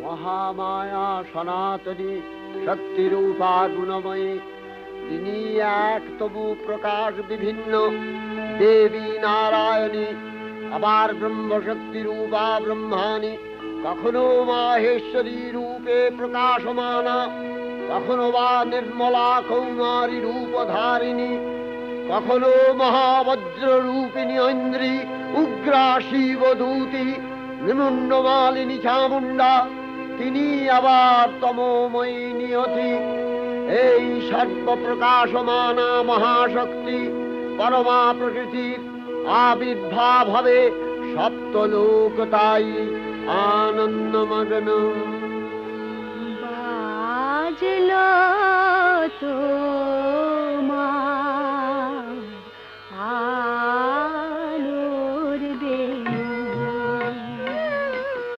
মহামায়া সনাতনী শক্তিরূপা গুণময়ী, তিনি এক তবু প্রকাশ বিভিন্ন দেবী নারায়ণী, আবার ব্রহ্মশক্তি রূপা ব্রহ্মাণী, কখনো মাহেশ্বরী রূপে প্রকাশমানা, কখনো বা নির্মলা কৌমারী রূপধারিণী, কখনো মহাবজ্র রূপিণী ঐন্দ্রী উগ্রা শিবদূতি নিমুন্ডমালিনী চামুণ্ডা, তিনি আবার তমোময়ী নিয়তি। এই সর্বপ্রকাশমানা মহাশক্তি পরমা প্রকৃতির আবির্ভাব হবে সপ্তলোক, তাই আনন্দমগ্ন। বাজলো তো